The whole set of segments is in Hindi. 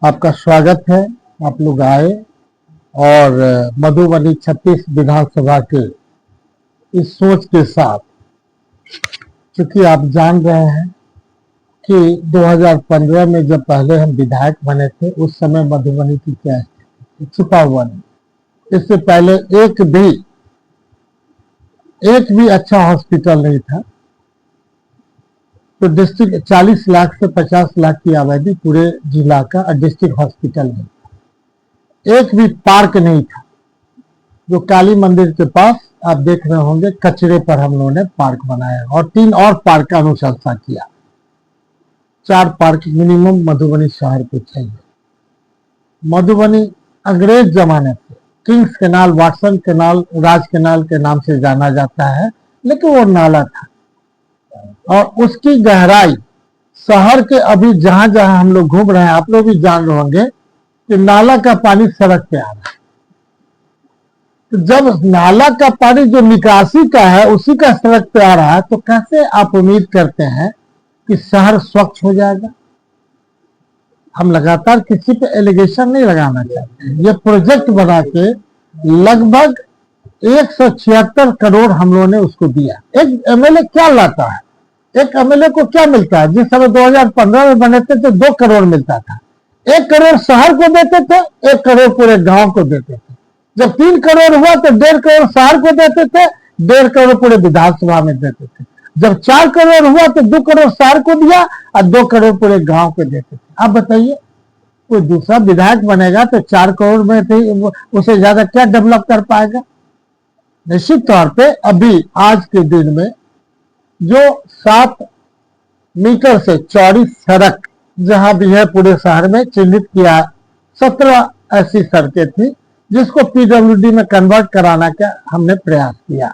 आपका स्वागत है। आप लोग आए और मधुबनी 36 विधानसभा के इस सोच के साथ, क्योंकि आप जान रहे हैं कि 2015 में जब पहले हम विधायक बने थे उस समय मधुबनी की क्या स्थिति छुपा हुआ नहीं। इससे पहले एक भी अच्छा हॉस्पिटल नहीं था। तो डिस्ट्रिक्ट 40 लाख से 50 लाख की आबादी पूरे जिला का डिस्ट्रिक्ट हॉस्पिटल में, एक भी पार्क नहीं था। जो काली मंदिर के पास आप देख रहे होंगे, कचरे पर हम लोगों ने पार्क बनाया और 3 और पार्क का अनुशंसा किया। 4 पार्क मिनिमम मधुबनी शहर को चाहिए। मधुबनी अंग्रेज जमाने से किंग्स कैनाल, वाटसन कैनाल, राज कैनाल के नाम से जाना जाता है, लेकिन वो नाला था और उसकी गहराई शहर के अभी जहां जहां हम लोग घूम रहे हैं, आप लोग भी जान रहे होंगे कि नाला का पानी सड़क पे आ रहा है। तो जब नाला का पानी जो निकासी का है उसी का सड़क पे आ रहा है, तो कैसे आप उम्मीद करते हैं कि शहर स्वच्छ हो जाएगा? हम लगातार किसी पे एलिगेशन नहीं लगाना चाहते। ये प्रोजेक्ट बना के लगभग 176 करोड़ हम लोगों ने उसको दिया। एक एमएलए क्या लाता है? एक एमएलए को क्या मिलता है? जिस समय 2015 में बने थे तो 2 करोड़ मिलता था। 1 करोड़ शहर को देते थे, 1 करोड़ पूरे गांव को देते थे। जब 3 करोड़ हुआ तो 1.5 करोड़ शहर को देते थे, 1.5 करोड़ पूरे विधानसभा में देते थे। जब 4 करोड़ हुआ तो 2 करोड़ शहर को दिया और 2 करोड़ पूरे गांव को देते थे। आप बताइए, कोई दूसरा विधायक बनेगा तो 4 करोड़ में थे उसे ज्यादा क्या डेवलप कर पाएगा? निश्चित तौर पे अभी आज के दिन में जो 7 मीटर से चौड़ी सड़क जहां भी है पूरे शहर में चिन्हित किया, 17 ऐसी सड़कें थी जिसको पीडब्ल्यूडी में कन्वर्ट कराना का हमने प्रयास किया।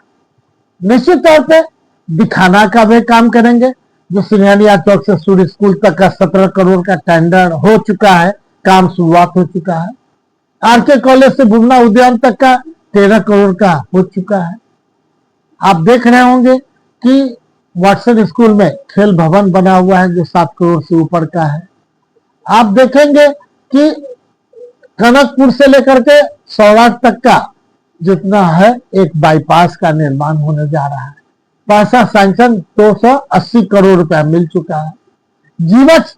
निश्चित तौर पे दिखाना का भी काम करेंगे। जो सिंघानिया चौक से सूर्य स्कूल तक का 17 करोड़ का टेंडर हो चुका है, काम शुरुआत हो चुका है। आरके कॉलेज से बुमना उद्यान तक का 13 करोड़ का हो चुका है। आप देख रहे होंगे कि वाटसन स्कूल में खेल भवन बना हुआ है जो 7 करोड़ से ऊपर का है। आप देखेंगे कि कनकपुर से लेकर के सौराठ तक का जितना है एक बाईपास का निर्माण होने जा रहा है। पैसा सैंक्शन 280 करोड़ रुपया मिल चुका है। जीवछ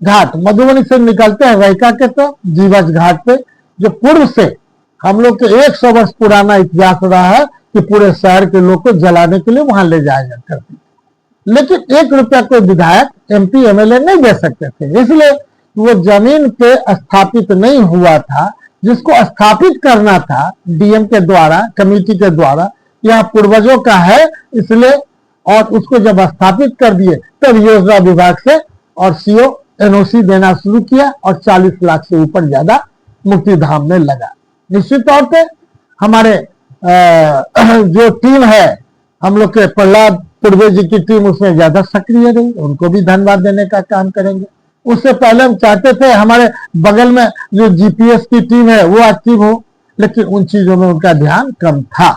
घाट मधुबनी से निकलते हैं रैका के तो जीवछ घाट पे, जो पूर्व से हम लोग के 100 वर्ष पुराना इतिहास रहा है कि पूरे शहर के लोग को जलाने के लिए वहां ले जाया करते थे, लेकिन 1 रुपया कोई विधायक, एमपी, एमएलए नहीं दे सकते थे। इसलिए वो जमीन पे स्थापित नहीं हुआ था। जिसको स्थापित करना था डीएम के द्वारा, कमेटी के द्वारा, यह पूर्वजों का है इसलिए, और उसको जब स्थापित कर दिए तब योजना विभाग से और सीओ एनओसी देना शुरू किया और 40 लाख से ऊपर ज्यादा मुक्तिधाम में लगा। निश्चित तौर पे हमारे जो टीम है, हम लोग के प्रहलाद पूर्वे जी की टीम उसमें ज्यादा सक्रिय रही, उनको भी धन्यवाद देने का काम करेंगे। उससे पहले हम चाहते थे हमारे बगल में जो जीपीएस की टीम है वो एक्टिव हो, लेकिन उन चीजों में उनका ध्यान कम था।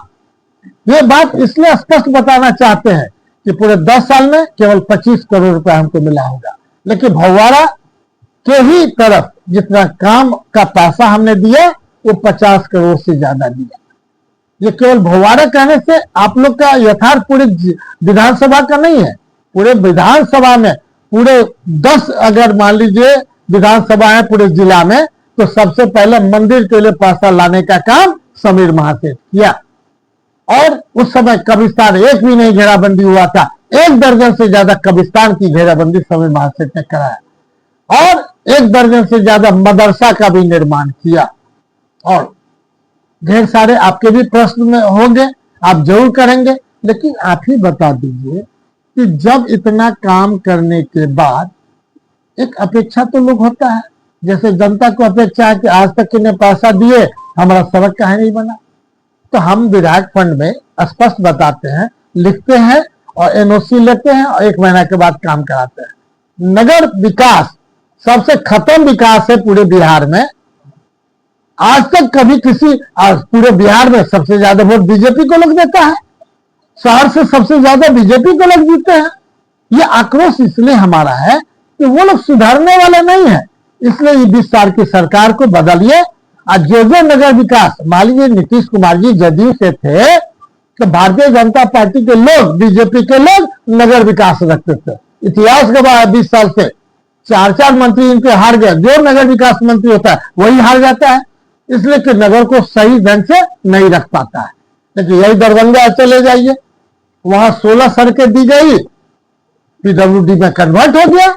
ये बात इसलिए स्पष्ट बताना चाहते हैं कि पूरे 10 साल में केवल 25 करोड़ रुपया हमको मिला होगा, लेकिन भौवारा के ही तरफ जितना काम का पैसा हमने दिया वो 50 करोड़ से ज्यादा दिया। ये केवल भौवारा कहने से आप लोग का यथार्थ पूरे विधानसभा का नहीं है। पूरे विधानसभा में पूरे 10 अगर मान लीजिए विधानसभा है पूरे जिला में, तो सबसे पहले मंदिर के लिए पैसा लाने का काम समीर महासेठ किया। और उस समय कब्रिस्तान एक भी नहीं घेराबंदी हुआ था, 1 दर्जन से ज्यादा कब्रिस्तान की घेराबंदी समीर महासेठ ने कराया और 1 दर्जन से ज्यादा मदरसा का भी निर्माण किया। और ढेर सारे आपके भी प्रश्न में होंगे, आप जरूर करेंगे, लेकिन आप ही बता दीजिए कि जब इतना काम करने के बाद एक अपेक्षा तो लोग होता है, जैसे जनता को अपेक्षा है कि आज तक इन्हें पैसा दिए हमारा सड़क काहे नहीं बना। तो हम विधायक फंड में स्पष्ट बताते हैं, लिखते हैं और एनओसी लेते हैं और 1 महीना के बाद काम कराते हैं। नगर विकास सबसे खत्म विकास है पूरे बिहार में। आज तक कभी किसी, आज पूरे बिहार में सबसे ज्यादा वोट बीजेपी को लोग देता है, शहर से सबसे ज्यादा बीजेपी को लोग जीते हैं। ये आक्रोश इसलिए हमारा है कि वो लोग सुधारने वाले नहीं है, इसलिए ये 20 साल की सरकार को बदलिए। और जो नगर विकास, मान लीजिए नीतीश कुमार जी जदयू से थे तो भारतीय जनता पार्टी के लोग, बीजेपी के लोग नगर विकास रखते थे। इतिहास गवाह है 20 साल से 4 मंत्री इनके हार गए। जो नगर विकास मंत्री होता है वही हार जाता है, इसलिए कि नगर को सही ढंग से नहीं रख पाता है। लेकिन यही दरभंगा चले जाइए, वहां 16 सड़कें दी गई, पीडब्ल्यूडी में कन्वर्ट हो गया।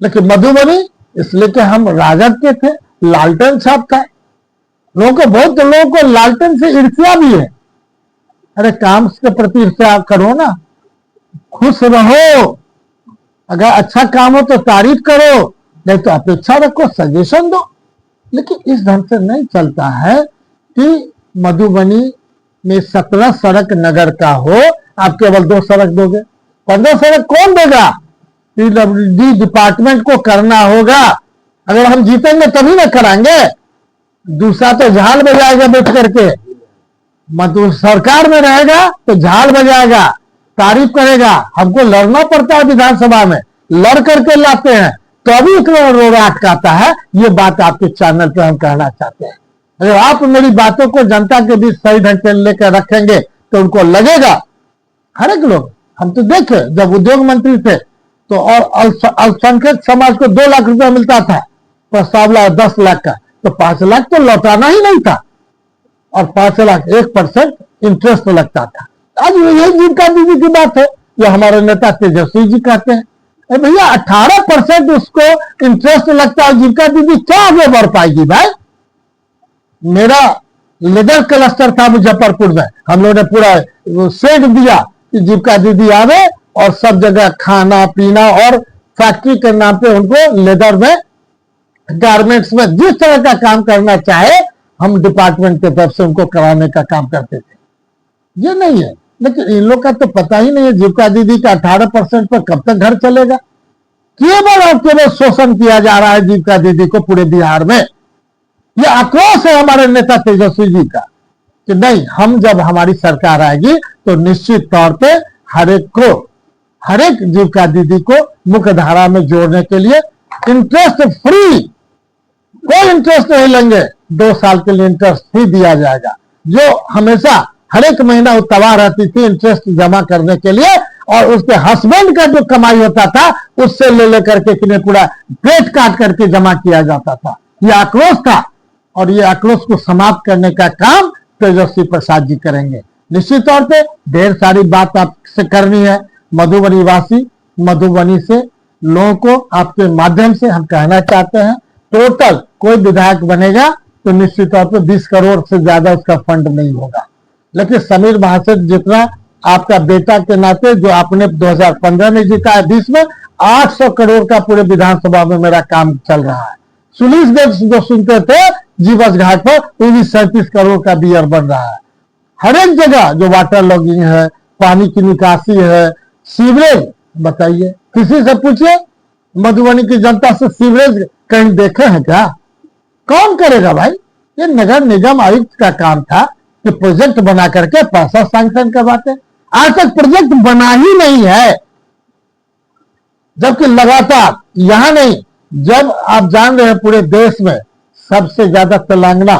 लेकिन मधुबनी, इसलिए कि हम राजद के थे, लालटेन छाप था। लोगों को, बहुत लोगों को लालटेन से ईर्ष्या भी है। अरे काम के प्रति ईर्ष्या करो ना, खुश रहो। अगर अच्छा काम हो तो तारीफ करो, नहीं तो अपेक्षा रखो, सजेशन दो। लेकिन इस ढंग से नहीं चलता है कि मधुबनी में 17 सड़क नगर का हो, आप केवल 2 सड़क दोगे। 15 सड़क कौन देगा? पीडब्ल्यूडी डिपार्टमेंट को करना होगा। अगर हम जीतेंगे तभी ना कराएंगे। दूसरा तो झाल बजाएगा बैठ करके, सरकार में रहेगा तो झाल बजाएगा, तारीफ करेगा। हमको लड़ना पड़ता है विधानसभा में, लड़ करके लाते हैं तो अभी इतना रोड़ा अटकाता है। ये बात आपके चैनल पे हम कहना चाहते हैं। अगर आप मेरी बातों को जनता के बीच सही ढंग से लेकर रखेंगे तो उनको लगेगा। हर एक लोग, हम तो देखे जब उद्योग मंत्री थे तो और अल्पसंख्यक समाज को 2 लाख रुपया मिलता था, प्रस्ताव 10 लाख का, तो 5 लाख तो लौटाना ही नहीं था और 5 लाख 1% इंटरेस्ट लगता था। आज यही जीविका दीदी की बात है जो हमारे नेता तेजस्वी जी कहते हैं। भैया 18% उसको इंटरेस्ट लगता है, जीविका दीदी क्या आगे बढ़ पाएगी भाई? मेरा लेदर क्लस्टर था मुजफ्फरपुर में, हम लोगों ने पूरा सेट दिया कि जीविका दीदी आवे और सब जगह खाना पीना और फैक्ट्री के नाम पे उनको लेदर में, गारमेंट्स में जिस तरह का काम करना चाहे हम डिपार्टमेंट के तरफ से उनको कराने का काम करते थे। ये नहीं है। लेकिन इन लोग का तो पता ही नहीं है जीविका दीदी का 18% पर कब तक घर चलेगा। केवल और केवल शोषण किया जा रहा है जीविका दीदी को पूरे बिहार में। ये आक्रोश है हमारे नेता तेजस्वी जी का कि नहीं, हम जब हमारी सरकार आएगी तो निश्चित तौर पे हर एक जीविका दीदी को मुख्य धारा में जोड़ने के लिए इंटरेस्ट फ्री, कोई इंटरेस्ट नहीं लेंगे, 2 साल के लिए इंटरेस्ट फ्री दिया जाएगा। जो हमेशा हर एक महीना उतवा रहती थी इंटरेस्ट जमा करने के लिए, और उसके हस्बैंड का जो कमाई होता था उससे ले लेकर के पूरा पेट काट करके जमा किया जाता था। यह आक्रोश था और ये आक्रोश को समाप्त करने का काम तेजस्वी प्रसाद जी करेंगे। निश्चित तौर पे ढेर सारी बात आपसे करनी है। मधुबनी वासी, मधुबनी से लोगों को आपके माध्यम से हम कहना चाहते हैं, टोटल कोई विधायक बनेगा तो निश्चित तौर पे 20 करोड़ से ज्यादा उसका फंड नहीं होगा। लेकिन समीर महासेठ जितना आपका बेटा के नाते जो आपने 2015 में जीता है, 20 में 800 करोड़ का पूरे विधानसभा में मेरा काम चल रहा है। सुलिस जो सुनते थे जीवस घाट पर, वो भी 37 करोड़ का बियर बन रहा है। हर एक जगह जो वाटर लॉगिंग है, पानी की निकासी है, सीवरेज, बताइए किसी से पूछिए मधुबनी की जनता से सीवरेज कहीं देखे हैं क्या? कौन करेगा भाई? ये नगर निगम आयुक्त का काम था कि प्रोजेक्ट बना करके पैसा सैंक्शन करवाते। आज तक प्रोजेक्ट बना ही नहीं है, जबकि लगातार यहां नहीं, जब आप जान रहे हैं पूरे देश में सबसे ज्यादा तेलंगाना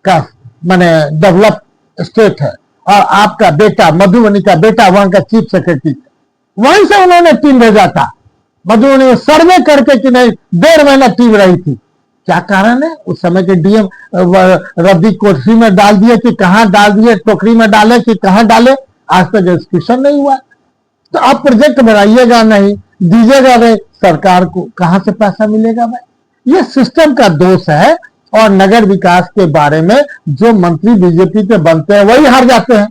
का माने डेवलप स्टेट है, और आपका बेटा, मधुबनी का बेटा वहां का चीफ सेक्रेटरी था, वहीं से उन्होंने टीम भेजा था मधुबनी में सर्वे करके कि नहीं, 1.5 महीना टीम रही थी। क्या कारण है? उस समय के डीएम रद्दी कोठरी में डाल दिए कि कहां डाल दिए, टोकरी में डाले कि कहां डाले, आज तक एग्जीक्यूशन नहीं हुआ। तो आप प्रोजेक्ट बनाइएगा नहीं, दीजिएगा नहीं, सरकार को कहां से पैसा मिलेगा भाई? ये सिस्टम का दोष है। और नगर विकास के बारे में जो मंत्री बीजेपी के बनते हैं वही हार जाते हैं।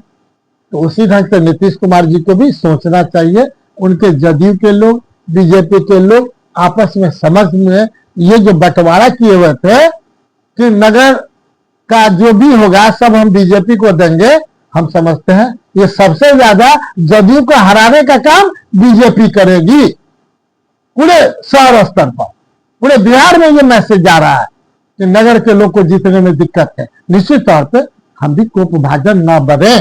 तो उसी ढंग से नीतीश कुमार जी को भी सोचना चाहिए। उनके जदयू के लोग, बीजेपी के लोग आपस में समझ में ये जो बंटवारा किए हुए थे कि नगर का जो भी होगा सब हम बीजेपी को देंगे, हम समझते हैं ये सबसे ज्यादा जदयू को हराने का काम बीजेपी करेगी पूरे शहर स्तर पर। पूरे बिहार में ये मैसेज जा रहा है कि नगर के लोग को जीतने में दिक्कत है। निश्चित तौर पे हम भी कोप विभाजन न बने,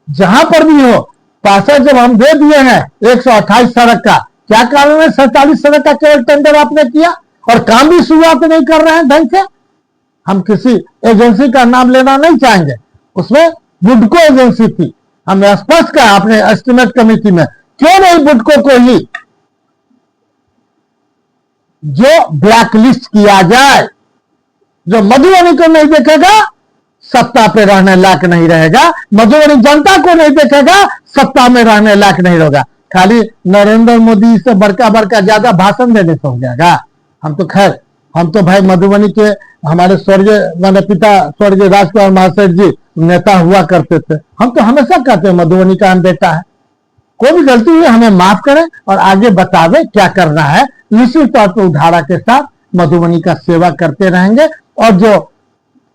जहां पर भी हो। पैसा जब हम दे दिए हैं 128 सड़क का, क्या कारण है 47 सड़क का केवल टेंडर आपने किया? और काम भी शुरुआत नहीं कर रहे हैं ढंग से। हम किसी एजेंसी का नाम लेना नहीं चाहेंगे, उसमें बुडको एजेंसी थी, हमने स्पष्ट कहा अपने एस्टिमेट कमेटी में, क्यों नहीं बुडको को ही जो ब्लैकलिस्ट किया जाए। जो मधुबनी को नहीं देखेगा सत्ता पे रहने लायक नहीं रहेगा, मधुबनी जनता को नहीं देखेगा सत्ता में रहने लायक नहीं रहेगा। खाली नरेंद्र मोदी से बड़का बड़का ज्यादा भाषण देने से हो जाएगा। हम तो खैर, हम तो भाई मधुबनी के हमारे स्वर्गीय माने पिता स्वर्गीय राजकुमार महासेठ जी नेता हुआ करते थे। हम तो हमेशा कहते हैं मधुबनी का हम बेटा है, कोई भी गलती हुई हमें माफ करें और आगे बतावे क्या करना है। निश्चित तौर पर उधारा के साथ मधुबनी का सेवा करते रहेंगे। और जो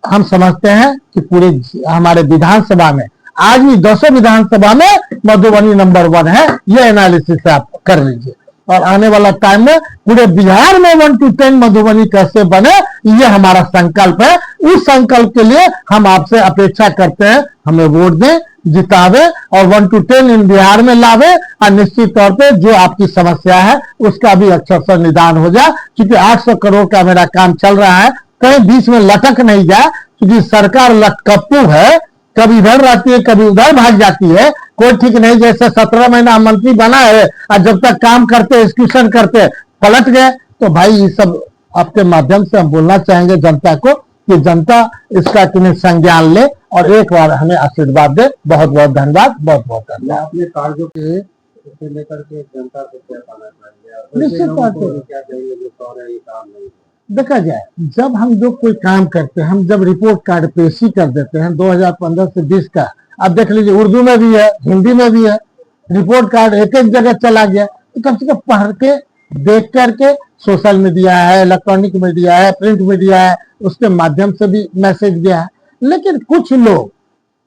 हम समझते हैं कि पूरे हमारे विधानसभा में आज भी 200 विधानसभा में मधुबनी नंबर 1 है, ये एनालिसिस आप कर लीजिए। और आने वाला टाइम में पूरे बिहार में 1 to 10 मधुबनी कैसे बने, ये हमारा संकल्प है। उस संकल्प के लिए हम आपसे अपेक्षा करते हैं, हमें वोट दें, जितावे और 1 to 10 इन बिहार में लावे। और निश्चित तौर पे जो आपकी समस्या है उसका भी अक्षर से निदान हो जाए, क्योंकि 800 करोड़ का मेरा काम चल रहा है, कहीं बीच में लटक नहीं जाए, क्योंकि सरकार लटकप्पू है, कभी इधर रहती है कभी उधर भाग जाती है, कोई ठीक नहीं। जैसे 17 महीना मंत्री बना है और जब तक काम करते एग्जीक्यूशन करते पलट गए। तो भाई ये सब आपके माध्यम से हम बोलना चाहेंगे जनता को कि जनता इसका तुम्हें संज्ञान ले और एक बार हमें आशीर्वाद दे। बहुत बहुत धन्यवाद, बहुत बहुत धन्यवाद। अपने कार्यों के लेकर के जनता को क्या कहना चाहेंगे? निश्चित तौर पर क्या कहेंगे जो कह रहे हैं काम नहीं? देखा जाए, जब हम लोग कोई काम करते हैं, हम जब रिपोर्ट कार्ड पेशी कर देते हैं 2015 से 20 का, अब देख लीजिए उर्दू में भी है, हिंदी में भी है, रिपोर्ट कार्ड एक एक जगह चला गया। तो कम से कम पढ़ के देख करके, सोशल मीडिया है, इलेक्ट्रॉनिक मीडिया है, प्रिंट मीडिया है, उसके माध्यम से भी मैसेज गया है। लेकिन कुछ लोग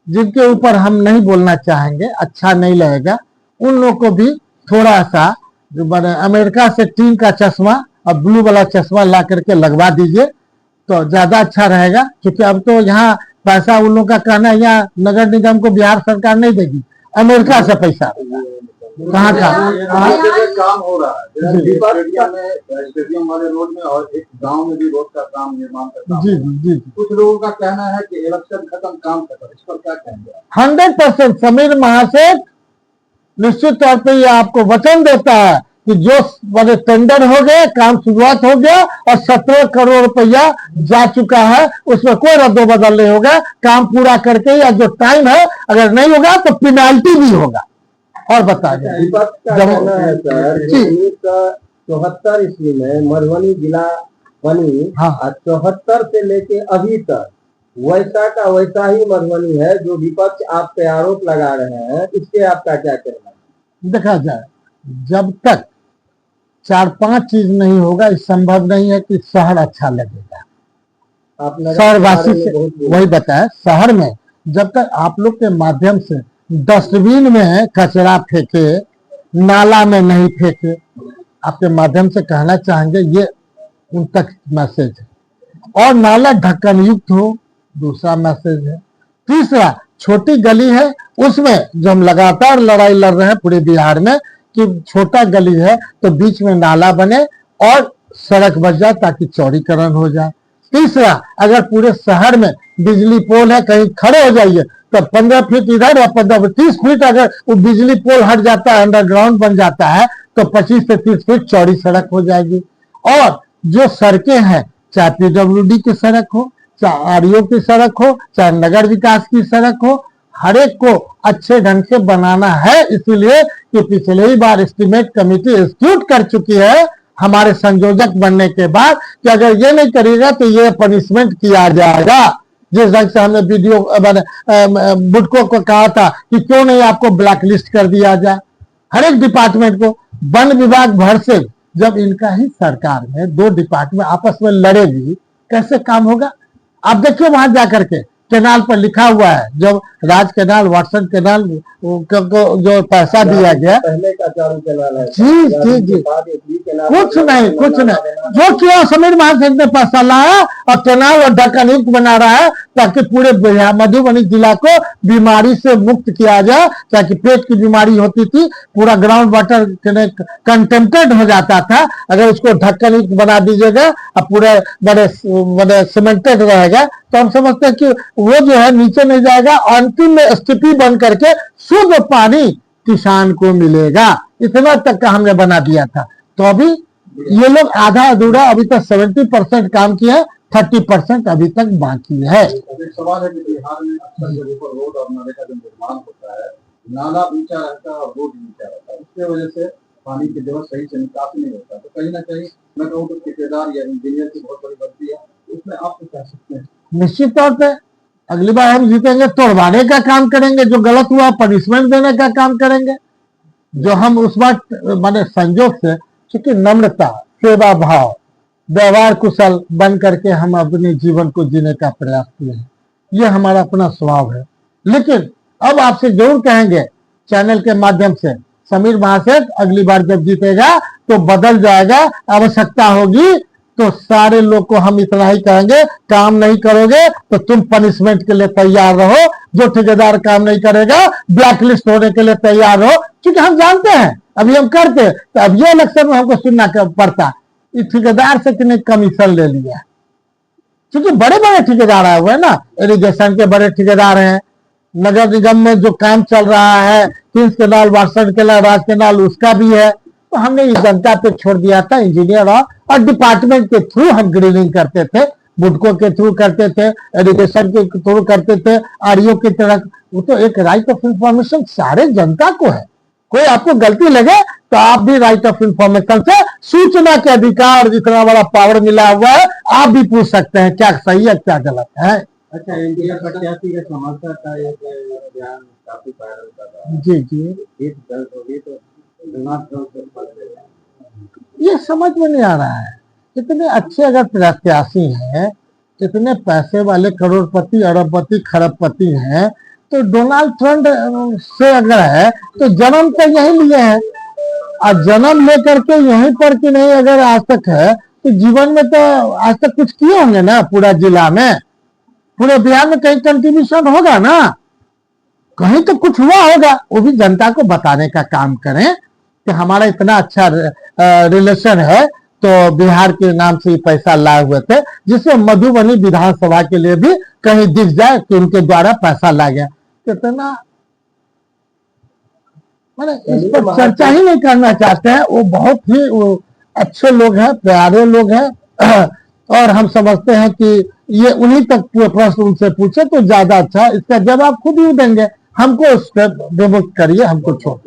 जिनके ऊपर हम नहीं बोलना चाहेंगे, अच्छा नहीं लगेगा, उन लोग को भी थोड़ा सा जो मैंने अमेरिका से टीम का चश्मा और ब्लू वाला चश्मा ला करके लगवा दीजिए तो ज्यादा अच्छा रहेगा। क्योंकि अब तो यहाँ पैसा उन लोगों का कहना है यहाँ नगर निगम को बिहार सरकार नहीं देगी, अमेरिका से पैसा कहाँ का काम हो रहा है। स्टेडियम वाले रोड में और एक गांव में भी रोड का काम, निर्माण का काम। जी जी। कुछ लोगों का कहना है कि इलेक्शन खत्म काम खत्म, इस पर क्या कहेंगे? 100% समीर महासेठ निश्चित तौर पर ये आपको वचन देता है कि जो बड़े टेंडर हो गए, काम शुरुआत हो गया और 17 करोड़ रुपया जा चुका है, उसमें कोई रद्दोबदल नहीं होगा। काम पूरा करके या जो टाइम है अगर नहीं होगा तो पेनाल्टी भी होगा। और बता दें 74 ईस्वी में मधुबनी जिला बनी। हाँ। 74 से लेके अभी तक वैसा का वैसा ही मधुबनी है। जो विपक्ष आप पे आरोप लगा रहे हैं, इससे आपका क्या कहना है? देखा जाए, जब तक 4-5 चीज नहीं होगा, इस संभव नहीं है कि शहर अच्छा लगेगा। शहरवासी से वही बताया, शहर में जब तक आप लोग के माध्यम से डस्टबिन में कचरा फेंके, नाला में नहीं फेंके, आपके माध्यम से कहना चाहेंगे ये उन तक मैसेज है। और नाला ढक्कन युक्त हो, दूसरा मैसेज है। तीसरा, छोटी गली है उसमें जो हम लगातार लड़ाई लड़ रहे हैं पूरे बिहार में कि छोटा गली है तो बीच में नाला बने और सड़क बच जाए ताकि चौड़ीकरण हो जाए। तीसरा, अगर पूरे शहर में बिजली पोल है, कहीं खड़े हो जाइए तो 15 फीट इधर और 30 फीट अगर वो बिजली पोल हट जाता है, अंडरग्राउंड बन जाता है, तो 25 से 30 फीट चौड़ी सड़क हो जाएगी। और जो सड़कें हैं, चाहे पीडब्ल्यूडी की सड़क हो, चाहे आरईओ की सड़क हो, चाहे नगर विकास की सड़क हो, हर एक को अच्छे ढंग से बनाना है। इसीलिए कि पिछले ही बार एस्टीमेट कमेटी एग्जीक्यूट कर चुकी है हमारे संयोजक बनने के बाद कि अगर ये नहीं करेगा तो ये पनिशमेंट किया जाएगा। जिस ढंग से हमने वीडियो बुडको को कहा था कि क्यों नहीं आपको ब्लैकलिस्ट कर दिया जाए, हर एक डिपार्टमेंट को। वन विभाग भर से जब इनका ही सरकार में 2 डिपार्टमेंट आपस में लड़ेगी, कैसे काम होगा? आप देखिए वहां जाकर के कैनाल पर लिखा हुआ है, जब राज कैनाल, वाटसन कैनाल को जो पैसा दिया गया, पहले का चालू कैनाल है जी जी जी, कुछ नहीं कुछ नहीं, जो किया समीर महासेठ ने पैसा लाया और कैनाल और ढक्कन बना रहा है ताकि पूरे मधुबनी जिला को बीमारी से मुक्त किया जाए। ताकि पेट की बीमारी होती थी, पूरा ग्राउंड वाटर कंटेम्प्टेड हो जाता था, अगर उसको ढक्कन बना दीजिएगा और पूरे बड़े सीमेंटेड रहेगा तो हम समझते हैं कि वो जो है नीचे नहीं जाएगा, अंतिम में स्थिति बन करके शुद्ध पानी किसान को मिलेगा। इतना तक का हमने बना दिया था। तो अभी ये लोग आधा अधूरा, अभी तक 70% काम किया, 30% अभी तक बाकी है। एक सवाल है कि बिहार में अक्सर जगह पर रोड और नाले का जो निर्माण होता है, नाला ऊंचा रहता है और रोड नीचा रहता है, उसके वजह से पानी की जगह सही से निकास नहीं होता। तो कहीं ना कहीं मैं कहूँ तो ठेकेदार या इंजीनियर की बहुत बड़ी गलती है, उसमें आप तो कह सकते हैं। निश्चित तौर पे अगली बार हम जीतेंगे तोड़वाने का काम करेंगे, जो गलत हुआ पनिशमेंट देने का काम करेंगे। जो हम उस वक्त माने संजोग से, क्योंकि नम्रता, सेवा भाव, व्यवहार कुशल बन करके हम अपने जीवन को जीने का प्रयास किए हैं, ये हमारा अपना स्वभाव है। लेकिन अब आपसे जरूर कहेंगे चैनल के माध्यम से, समीर महासेठ अगली बार जब जीतेगा तो बदल जाएगा। आवश्यकता होगी तो सारे लोग को हम इतना ही कहेंगे, काम नहीं करोगे तो तुम पनिशमेंट के लिए तैयार रहो। जो ठेकेदार काम नहीं करेगा ब्लैक लिस्ट होने के लिए तैयार रहो, क्योंकि हम जानते हैं अभी हम करते, तो अब ये इलेक्शन में हमको सुनना पड़ता इस ठेकेदार से कितने कमीशन ले लिया, क्योंकि बड़े बड़े ठेकेदार आए हुए हैं ना, इरिगेशन के बड़े ठेकेदार हैं, नगर निगम में जो काम चल रहा है, किंग्स कैनाल, वाटसन कैनाल, राज कैनाल, उसका भी है। तो हमने इस जनता पे छोड़ दिया था, इंजीनियर और डिपार्टमेंट के थ्रू हम ग्रीनिंग करते थे, बुडको के थ्रू करते थे, इरिगेशन के थ्रू करते थे, आरईओ की तरह। वो तो एक राइट ऑफ इंफॉर्मेशन सारे जनता को है। कोई आपको गलती लगे तो आप भी राइट ऑफ इंफॉर्मेशन से, सूचना के अधिकार जितना बड़ा पावर मिला हुआ है, आप भी पूछ सकते हैं क्या सही है क्या गलत है। अच्छा, एनडीए प्रत्याशी के समर्थक का एक बयान काफी वायरल कर रहा है। जी जी, जीत दर्ज होगी तो ये समझ में नहीं आ रहा है। इतने अच्छे अगर प्रत्याशी हैं, इतने पैसे वाले करोड़पति, अरबपति, खरबपति हैं, तो डोनाल्ड ट्रम्प से अगर है तो जन्म तो यही लिए हैं, और जन्म लेकर के यहीं पर कि नहीं अगर आज तक है तो जीवन में तो आज तक कुछ किए होंगे ना। पूरा जिला में, पूरे बिहार में कहीं कंट्रीब्यूशन होगा ना, कहीं तो कुछ हुआ होगा। वो भी जनता को बताने का काम करें कि हमारा इतना अच्छा रिलेशन है, तो बिहार के नाम से ही पैसा लाए हुए थे, जिससे मधुबनी विधानसभा के लिए भी कहीं दिख जाए कि उनके द्वारा पैसा ला गया। कितना मैंने इस पर चर्चा ही नहीं करना चाहते हैं। वो बहुत ही अच्छे लोग हैं, प्यारे लोग हैं, और हम समझते हैं कि ये उन्हीं तक प्रश्न उनसे पूछे तो ज्यादा अच्छा। इसका जवाब खुद ही देंगे, हमको उस पर डेमोट करिए, हमको छोड़।